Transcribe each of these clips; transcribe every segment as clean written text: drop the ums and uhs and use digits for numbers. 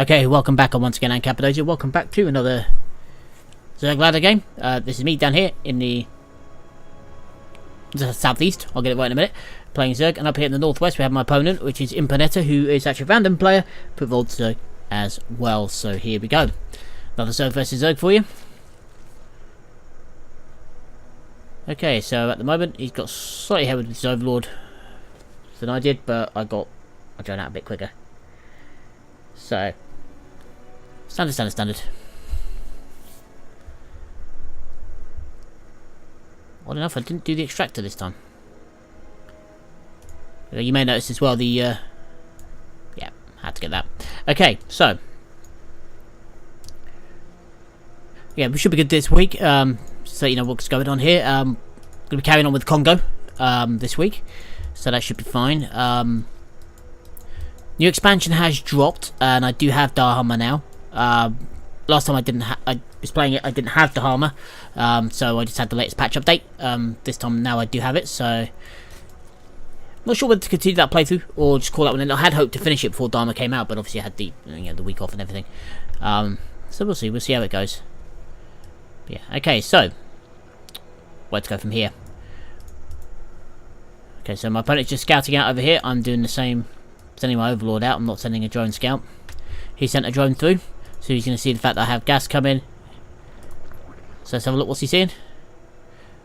Okay, welcome back once again, I'm Cappadocia. Welcome back to another Zerg ladder game. This is me down here in the southeast. I'll get it right in a minute. Playing Zerg, and up here in the northwest we have my opponent, which is Imponetta, who is actually a random player, but Volt Zerg as well. So here we go. Another Zerg versus Zerg for you. Okay, so at the moment he's got slightly ahead with his Overlord than I did, but I drawn out a bit quicker. So standard. Odd enough, I didn't do the extractor this time. You may notice as well the yeah, had to get that. Okay, so yeah, we should be good this week. So you know what's going on here. Gonna be carrying on with Congo this week, so that should be fine. New expansion has dropped, and I do have Dahama now. Last time I was playing it, I didn't have Dahama, so I just had the latest patch update. This time now I do have it, so not sure whether to continue that playthrough or just call that one in. I had hoped to finish it before Dahama came out, but obviously I had the week off and everything. So we'll see how it goes. But yeah, okay, so where to go from here? Okay, so my opponent's just scouting out over here. I'm doing the same. Sending my Overlord out. I'm not sending a drone scout. He sent a drone through, so he's going to see the fact that I have gas coming. So let's have a look. What's he seeing?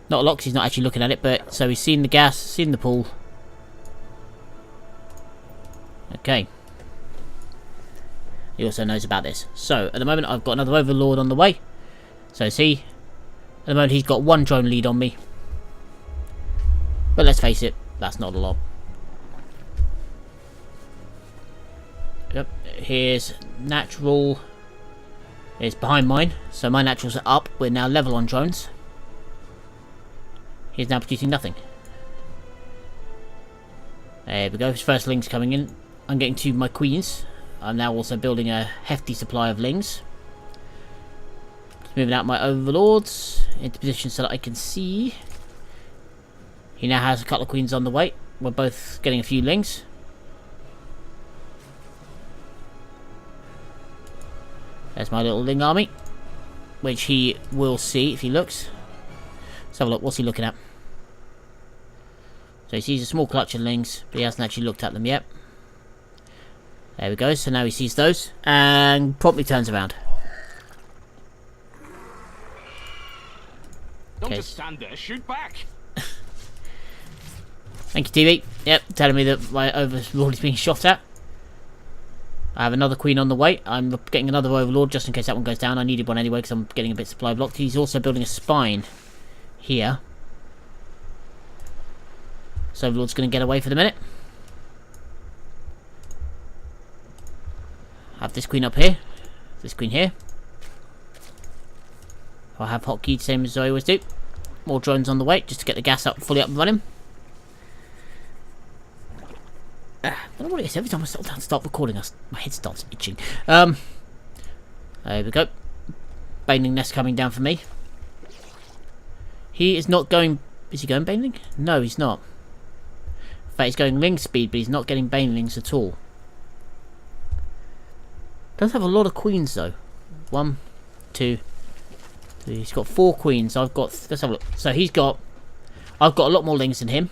Not a lot, because he's not actually looking at it, but so he's seen the gas, seen the pool. Okay. He also knows about this. So at the moment I've got another Overlord on the way. So see, at the moment he's got one drone lead on me. But let's face it, that's not a lot. Yep, here's natural. It's behind mine, so my naturals are up. We're now level on drones. He's now producing nothing. There we go. His first ling's coming in. I'm getting to my queens. I'm now also building a hefty supply of lings. Just moving out my overlords into position so that I can see. He now has a couple of queens on the way. We're both getting a few lings. There's my little ling army, which he will see if he looks. Let's have a look. What's he looking at? So he sees a small clutch of lings, but he hasn't actually looked at them yet. There we go. So now he sees those and promptly turns around. Don't just stand there. Shoot back. Thank you, TV. Yep, telling me that my Overlord is being shot at. I have another queen on the way. I'm getting another Overlord just in case that one goes down. I needed one anyway because I'm getting a bit supply blocked. He's also building a spine here. So Overlord's going to get away for the minute. I have this queen up here. This queen here. I'll have hotkey, same as I always do. More drones on the way just to get the gas up, fully up and running. I don't know what it is. Every time I start recording, my head starts itching. There we go. Baneling nest coming down for me. He is not going. Is he going baneling? No, he's not. In fact, he's going ling speed, but he's not getting banelings at all. Does have a lot of queens though. 1, 2, 3. He's got 4 queens. I've got. Let's have a look. So he's got. I've got a lot more lings than him.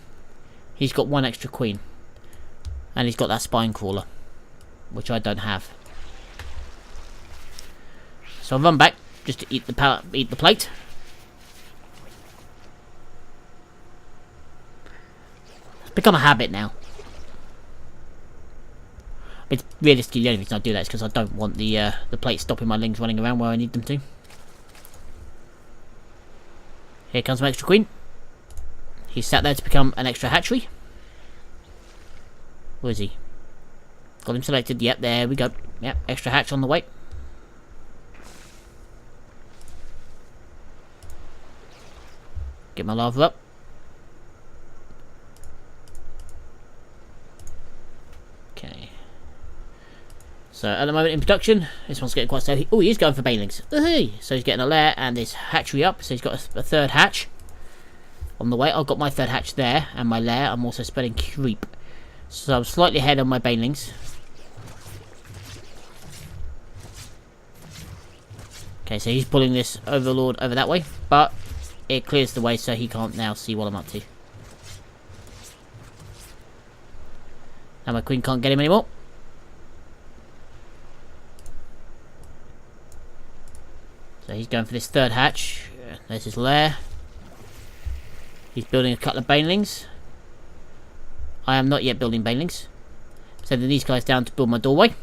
He's got 1 extra queen. And he's got that spine crawler, which I don't have. So I'll run back just to eat the plate. It's become a habit now. It's realistically the only reason I do that is because I don't want the plate stopping my lings running around where I need them to. Here comes my extra queen. He's sat there to become an extra hatchery. Where is he? Got him selected. Yep, there we go. Yep, extra hatch on the way. Get my lava up. Okay. So at the moment in production, this one's getting quite slow. Oh, he is going for banelings. So he's getting a lair and this hatchery up. So he's got a third hatch on the way. I've got my third hatch there and my lair. I'm also spreading creep. So I'm slightly ahead on my banelings. Okay, so he's pulling this overlord over that way, but it clears the way so he can't now see what I'm up to. Now my queen can't get him anymore. So he's going for this third hatch. There's his lair. He's building a couple of banelings. I am not yet building banelings. Sending these guys down to build my doorway.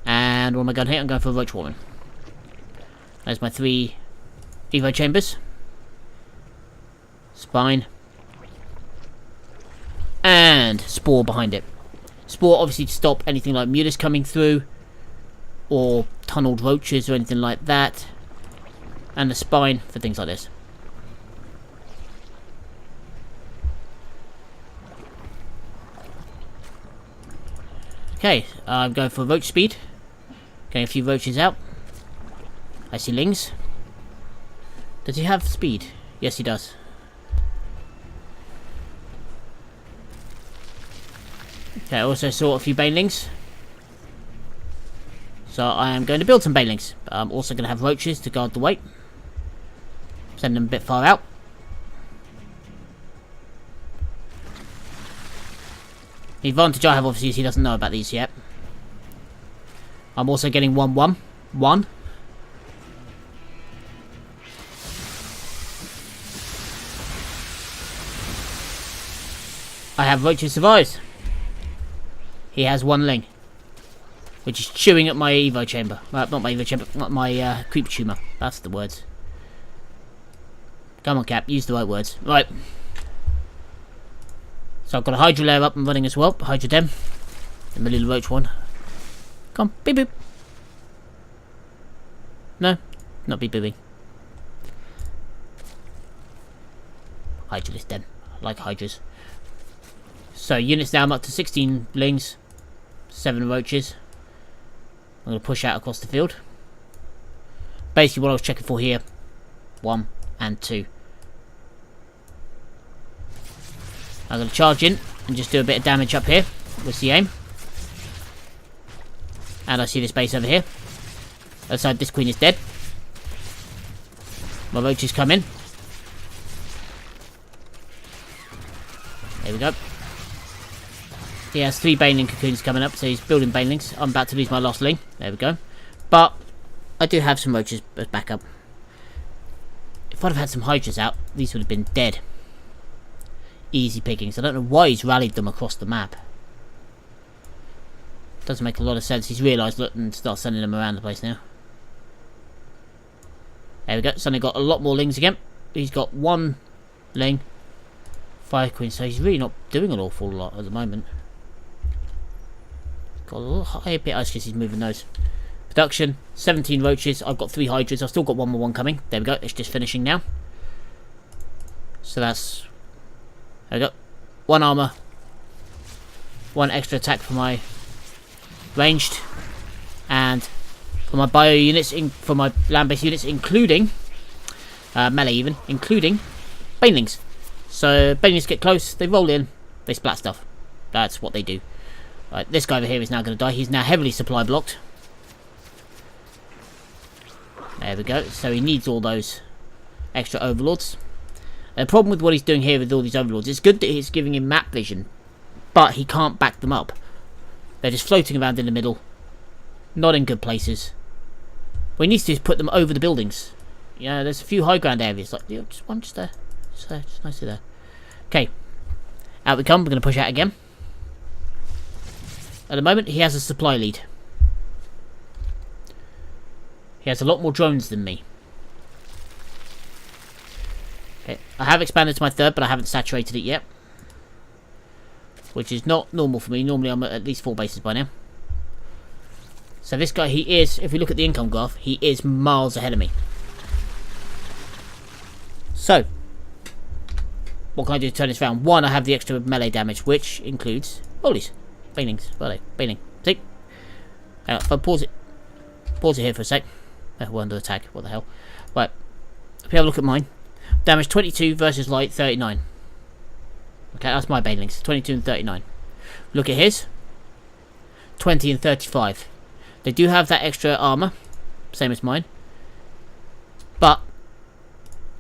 And what am I going here? I'm going for a roach warren. There's my 3 Evo chambers. Spine. And spore behind it. Spore obviously to stop anything like mutas coming through. Or tunneled roaches or anything like that. And the spine for things like this. Okay, I'm going for roach speed. Getting a few roaches out. I see lings. Does he have speed? Yes, he does. Okay, I also saw a few banelings. So I am going to build some banelings. I'm also going to have roaches to guard the way. Send them a bit far out. The advantage I have obviously is he doesn't know about these yet. I'm also getting 1-1. 1. I have roaches survives. He has 1 ling. Which is chewing at my Evo chamber. Not my Evo chamber, not my creep tumor. That's the words. Come on, Cap, use the right words. Right. So I've got a Hydra layer up and running as well. Hydra dem. And my little roach one. Come on, beep boop. No, not beep booping. Hydraless dem. I like hydras. So units now I'm up to 16 lings. 7 roaches. I'm going to push out across the field. Basically what I was checking for here. 1 and 2. I'm going to charge in and just do a bit of damage up here with the aim. And I see this base over here. Outside, this queen is dead. My roaches come in. There we go. He has 3 baneling cocoons coming up, so he's building banelings. I'm about to lose my last ling. There we go. But I do have some roaches as backup. If I'd have had some hydras out, these would have been dead. Easy pickings. I don't know why he's rallied them across the map. Doesn't make a lot of sense. He's realised, look, and start sending them around the place now. There we go. Suddenly got a lot more lings again. He's got 1 ling. 5 queens, so he's really not doing an awful lot at the moment. Got a little higher bit ice because he's moving those. Production, 17 roaches. I've got 3 hydras. I've still got 1 more one coming. There we go. It's just finishing now. So that's... There we go. 1 armour. 1 extra attack for my ranged. And for my bio units, for my land-based units, including melee even, including banelings. So banelings get close, they roll in, they splat stuff. That's what they do. Right, this guy over here is now going to die. He's now heavily supply blocked. There we go. So he needs all those extra overlords. The problem with what he's doing here with all these overlords, it's good that he's giving him map vision, but he can't back them up. They're just floating around in the middle, not in good places. What he needs to do is put them over the buildings. Yeah, there's a few high ground areas, like just one just there. Just nicely there. Okay. Out we come. We're going to push out again. At the moment, he has a supply lead. He has a lot more drones than me. Okay. I have expanded to my 3rd, but I haven't saturated it yet. Which is not normal for me. Normally, I'm at least 4 bases by now. So this guy, he is, if we look at the income graph, he is miles ahead of me. So... what can I do to turn this around? 1, I have the extra melee damage, which includes holies. Banelings. Where are they? Baneling. See? Hang on, if I pause it here for a sec. We're under attack. What the hell? Right. If we have a look at mine. Damage 22 versus light 39. Okay, that's my banelings. 22 and 39. Look at his. 20 and 35. They do have that extra armor, same as mine. But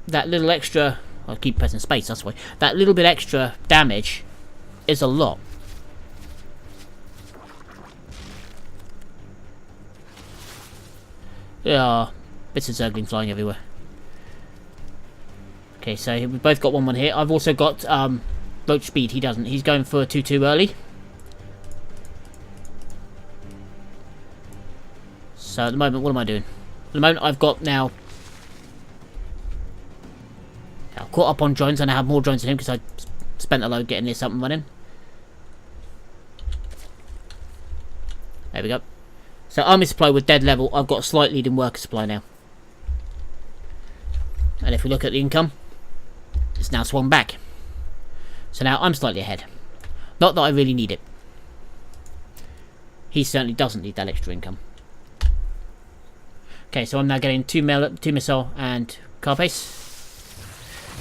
that little extra, I keep pressing space, that's why. That little bit extra damage is a lot. There are bits of zergling flying everywhere. Okay, so we both got 1-1 here. I've also got roach speed. He doesn't. He's going for a 2-2 early. So at the moment, what am I doing? At the moment, I've got now... I've caught up on drones, and I have more drones than him because I spent a load getting this up and running. There we go. So army supply with dead level, I've got a slight lead in worker supply now. And if we look at the income, it's now swung back. So now I'm slightly ahead. Not that I really need it. He certainly doesn't need that extra income. Okay, so I'm now getting 2 missile and carapace.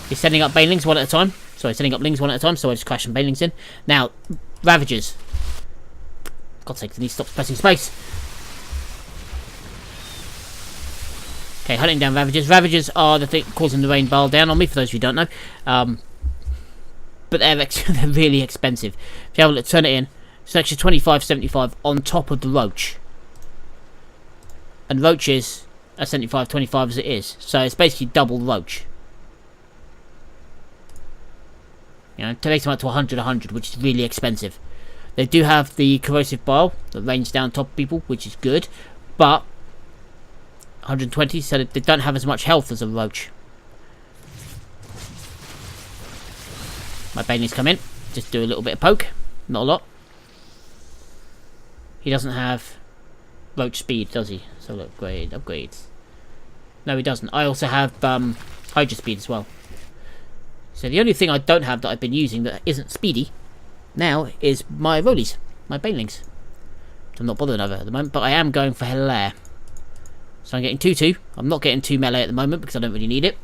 He's sending up banelings one at a time. Sorry, sending up lings one at a time, so I just crash some banelings in. Now, Ravagers. God's sake, he stops pressing space. Okay, hunting down Ravagers. Ravagers are the thing causing the rain bile down on me, for those of you who don't know. But they're really expensive. If you have a look, turn it in, it's an extra 25.75 on top of the roach. And roaches are 75.25 as it is. So it's basically double roach. You know, it takes them up to 100, which is really expensive. They do have the corrosive bile that rains down top of people, which is good. But 120, so they don't have as much health as a roach. My banelings come in, just do a little bit of poke, not a lot. He doesn't have roach speed, does he? So upgrades. No, he doesn't. I also have Hydra speed as well. So the only thing I don't have that I've been using that isn't speedy now is my rollies, my banelings. I'm not bothering over at the moment, but I am going for Hilaire. So I'm getting 2-2. I'm not getting 2 melee at the moment because I don't really need it.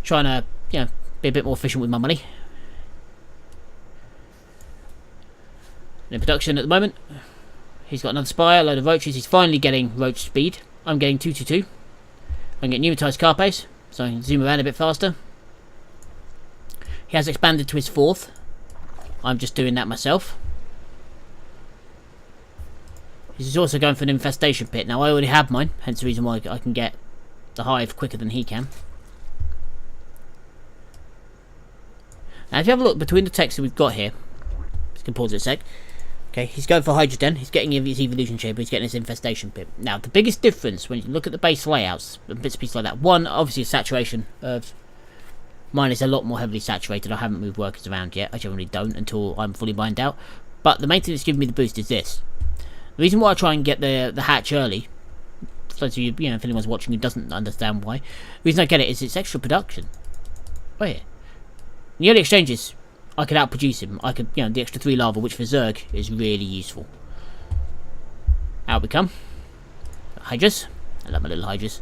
Trying to, you know, be a bit more efficient with my money. In production at the moment, he's got another spire, a load of roaches. He's finally getting roach speed. I'm getting 2-2-2. I'm getting pneumatized carpes, so I can zoom around a bit faster. He has expanded to his 4th. I'm just doing that myself. He's also going for an infestation pit. Now I already have mine, hence the reason why I can get the hive quicker than he can. Now if you have a look between the text that we've got here, just gonna pause it a sec. Okay, he's going for Hydroden, he's getting his evolution chamber, he's getting his infestation pit. Now the biggest difference when you look at the base layouts and bits and pieces like that, one, obviously saturation of mine is a lot more heavily saturated. I haven't moved workers around yet, I generally don't until I'm fully mined out. But the main thing that's giving me the boost is this. The reason why I try and get the hatch early, for those of you, if anyone's watching who doesn't understand why, the reason I get it is it's extra production. Oh yeah. In the early exchanges, I could outproduce him. I could, the extra 3 lava, which for Zerg is really useful. Out we come. Hydras. I love my little Hydras.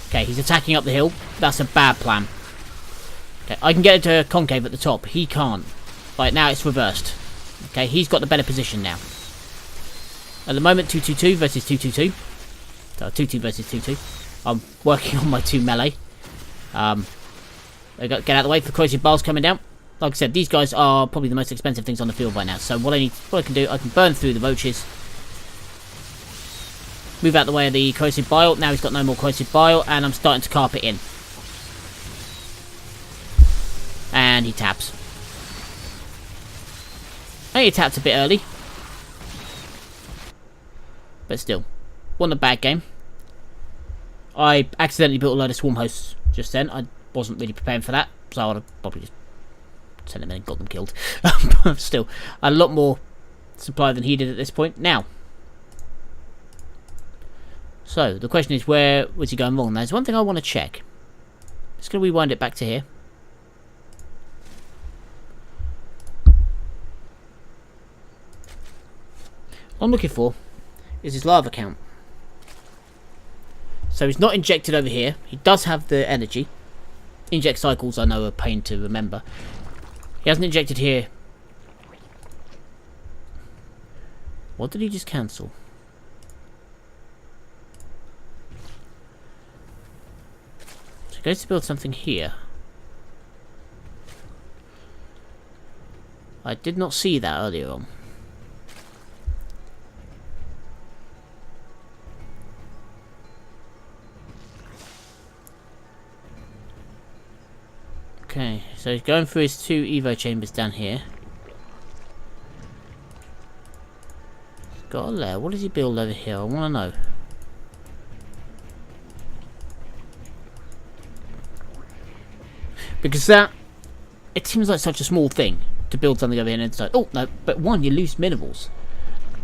Okay, he's attacking up the hill. That's a bad plan. Okay, I can get into concave at the top. He can't. Right, now it's reversed. Okay, he's got the better position now. At the moment, 2-2-2 versus 2-2-2. So 2-2 versus 2-2. I'm working on my 2 melee. Get out of the way for corrosive biles coming down. Like I said, these guys are probably the most expensive things on the field right now. So what I can do, I can burn through the roaches. Move out the way of the corrosive bile. Now he's got no more corrosive bile, and I'm starting to carpet in. And he taps. And he tapped a bit early. But still, wasn't a bad game. I accidentally built a load of swarm hosts just then. I wasn't really preparing for that, so I would have probably just sent them in and got them killed. But still, I had a lot more supply than he did at this point. Now, so the question is, where was he going wrong? There's one thing I want to check. Just going to rewind it back to here. What I'm looking for is his lava count. So he's not injected over here. He does have the energy. Inject cycles I know are a pain to remember. He hasn't injected here. What did he just cancel? So he goes to build something here. I did not see that earlier on. Okay, so he's going through his 2 Evo chambers down here. Got a lair. What does he build over here? I want to know. Because that... It seems like such a small thing to build something over here and inside. Oh, no, but 1, you lose minerals.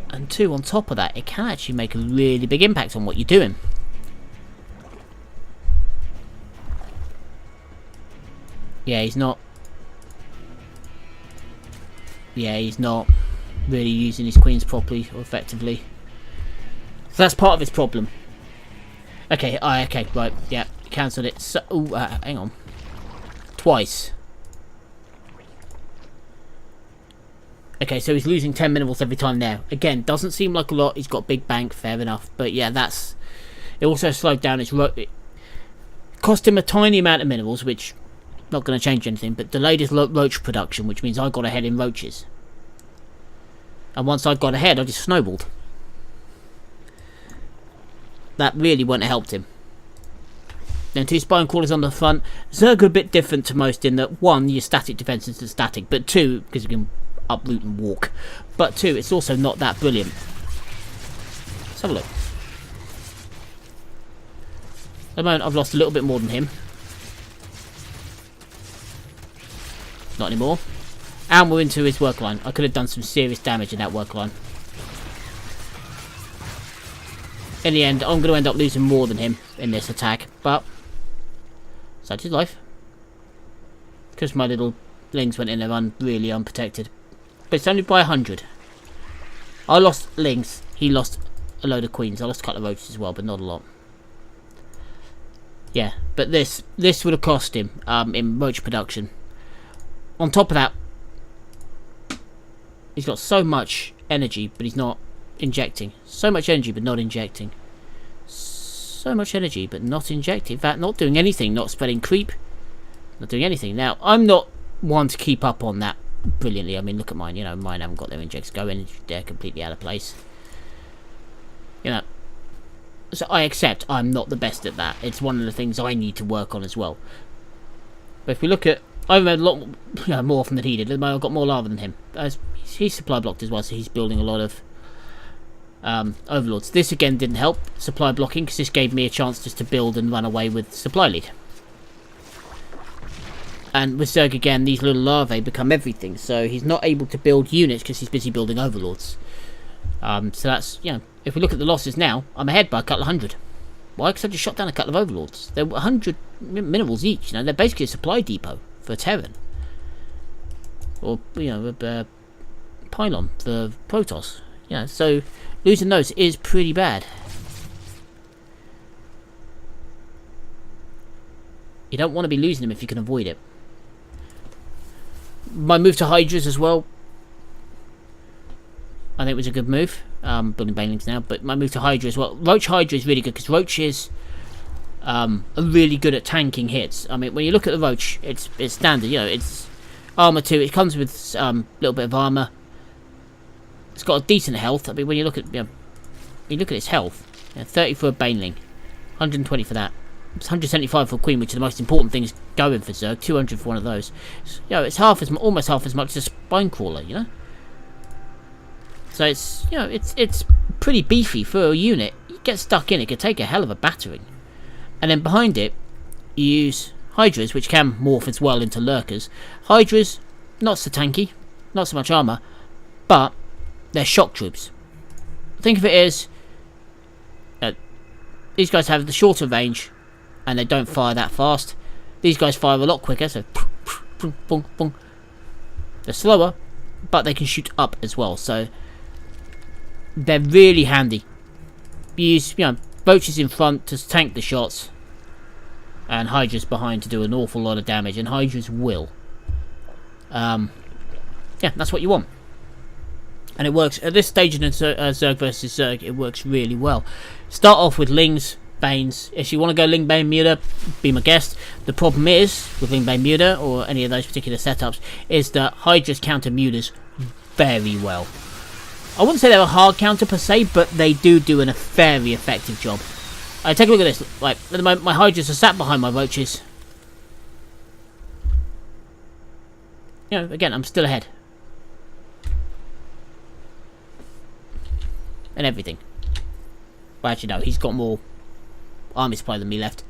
And 2, on top of that, it can actually make a really big impact on what you're doing. Yeah, he's not... Yeah, he's not really using his queens properly or effectively. So that's part of his problem. Okay, okay, right, yeah, cancelled it. So, hang on. Twice. Okay, so he's losing 10 minerals every time now. Again, doesn't seem like a lot. He's got big bank, fair enough. But yeah, that's... It also slowed down his... It cost him a tiny amount of minerals, which... Not going to change anything, but delayed his roach production, which means I got ahead in roaches. And once I got ahead, I just snowballed. That really wouldn't have helped him. Then 2 spine crawlers on the front. Zerg are a bit different to most in that 1, your static defense is static, but 2, because you can uproot and walk. But 2, it's also not that brilliant. Let's have a look. At the moment, I've lost a little bit more than him. Not anymore. And we're into his work line. I could have done some serious damage in that work line. In the end, I'm going to end up losing more than him in this attack. But, such is life. Because my little lings went in there really unprotected. But it's only by 100. I lost lings. He lost a load of queens. I lost a couple of roaches as well, but not a lot. Yeah, but this would have cost him in roach production. On top of that, he's got so much energy, but he's not injecting. So much energy, but not injecting. So much energy, but not injecting. In fact, not doing anything. Not spreading creep. Not doing anything. Now, I'm not one to keep up on that brilliantly. I mean, look at mine. You know, mine haven't got their injects going. They're completely out of place. You know. So I accept I'm not the best at that. It's one of the things I need to work on as well. But if we look at... I've made a lot more often than he did. I've got more lava than him. He's supply blocked as well, so he's building a lot of overlords. This again didn't help supply blocking because this gave me a chance just to build and run away with supply lead. And with Zerg again, these little larvae become everything. So he's not able to build units because he's busy building overlords. So that's, you know, if we look at the losses now, I'm ahead by a couple of hundred. Why? Because I just shot down a couple of overlords. They're 100 minerals each. You know, they're basically a supply depot for Terran. Or, you know, a pylon for Protoss. You know, so losing those is pretty bad. You don't want to be losing them if you can avoid it. My move to Hydras as well, I think it was a good move. Building banelings now, but my move to Hydra as well. Roach Hydra is really good because roaches are really good at tanking hits. I mean, when you look at the roach, it's standard. You know, it's armor 2. It comes with a little bit of armor. It's got a decent health. I mean, when you look at its health, 30 for a baneling, 120 for that. It's 175 for a queen, which is the most important thing is going for Zerg. 200 for one of those. You know, it's almost half as much as a spine crawler. You know. So it's, you know, it's pretty beefy for a unit. You get stuck in, it could take a hell of a battering. And then behind it, you use Hydras, which can morph as well into lurkers. Hydras, not so tanky, not so much armor, but they're shock troops. Think of it as these guys have the shorter range, and they don't fire that fast. These guys fire a lot quicker, so they're slower, but they can shoot up as well. So they're really handy. You use, you know, roaches in front to tank the shots, and Hydras behind to do an awful lot of damage, and Hydras will. Yeah, that's what you want. And it works at this stage in Zerg versus Zerg. It works really well. Start off with Lings, Banes. If you want to go Ling, Bane, Muta, be my guest. The problem is with Ling, Bane, Muta, or any of those particular setups, is that Hydras counter Mutas very well. I wouldn't say they're a hard counter per se, but they do a very effective job. Take a look at this. Like at the moment, my Hydras are sat behind my Roaches. You know, again, I'm still ahead. And everything. Well, actually, no, he's got more army supply than me left.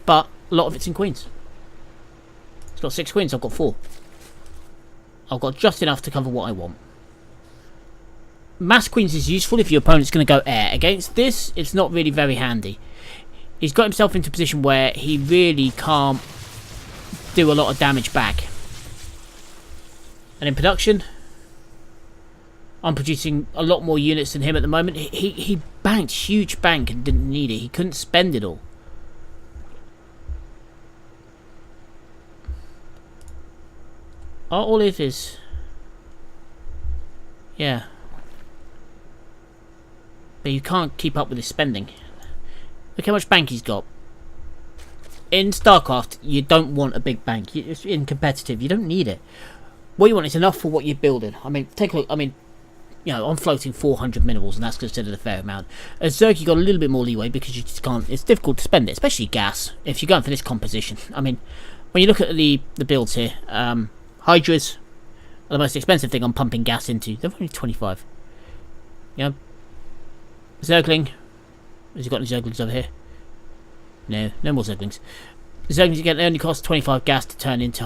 But a lot of it's in Queens. He's got 6 Queens, I've got 4. I've got just enough to cover what I want. Mass Queens is useful if your opponent's going to go air. Against this, it's not really very handy. He's got himself into a position where he really can't do a lot of damage back. And in production, I'm producing a lot more units than him at the moment. He banked huge bank and didn't need it. He couldn't spend it all. All it is... Yeah. But you can't keep up with his spending. Look how much bank he's got. In Starcraft, you don't want a big bank. In competitive, you don't need it. What you want is enough for what you're building. I mean, take a look. I mean, you know, I'm floating 400 minerals, and that's considered a fair amount. As Zerg, you got a little bit more leeway because you just can't. It's difficult to spend it, especially gas. If you're going for this composition, I mean, when you look at the builds here, Hydras are the most expensive thing I'm pumping gas into. They're only 25. You know, Zergling. Has he got any Zerglings over here? No, no more Zerglings. Zerglings again, they only cost 25 gas to turn into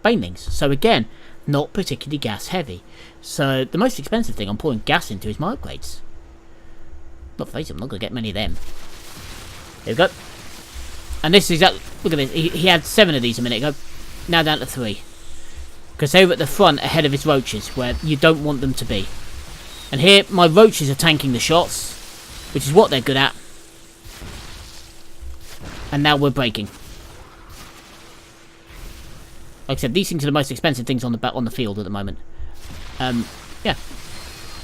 Banelings. So again, not particularly gas heavy. So the most expensive thing I'm pouring gas into is my upgrades. Not face it, I'm not going to get many of them. There we go. And this is exactly, look at this, he had 7 of these a minute ago. Now down to 3. Because they were at the front ahead of his Roaches, where you don't want them to be. And here, my Roaches are tanking the shots, which is what they're good at. And now we're breaking. Like I said, these things are the most expensive things on the field at the moment. Yeah.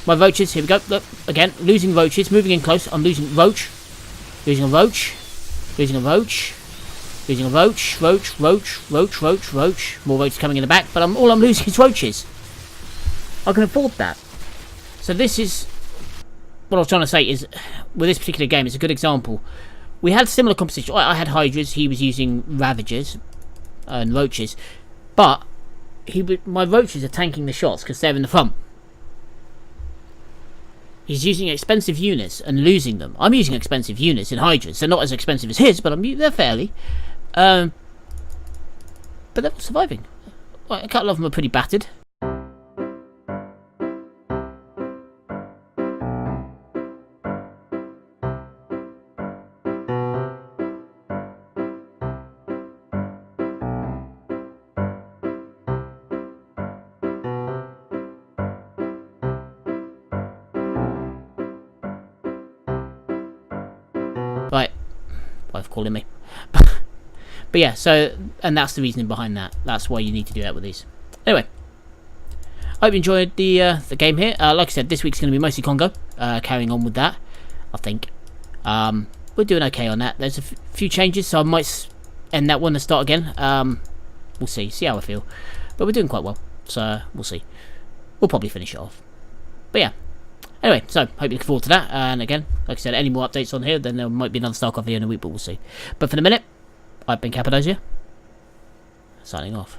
My Roaches, here we go. Look, again, losing Roaches, moving in close. I'm losing Roach. Losing a Roach. Losing a Roach. Losing a Roach. Roach. More Roaches coming in the back, but all I'm losing is Roaches. I can afford that. So this is... What I was trying to say is, with this particular game, it's a good example. We had similar composition. I had Hydras, he was using Ravagers and Roaches. But my Roaches are tanking the shots because they're in the front. He's using expensive units and losing them. I'm using expensive units in Hydras. They're not as expensive as his, but they're fairly. But they're surviving. A couple of them are pretty battered. Right, wife calling me. But yeah, so, and that's the reasoning behind that. That's why you need to do that with these. Anyway, I hope you enjoyed the game here. Like I said, this week's going to be mostly Congo. Carrying on with that, I think. We're doing okay on that. There's a few changes, so I might end that one and start again. We'll see how I feel. But we're doing quite well, so we'll see. We'll probably finish it off. But yeah. Anyway, so, hope you look forward to that, and again, like I said, any more updates on here, then there might be another Starcraft video in a week, but we'll see. But for the minute, I've been Cappadocia, signing off.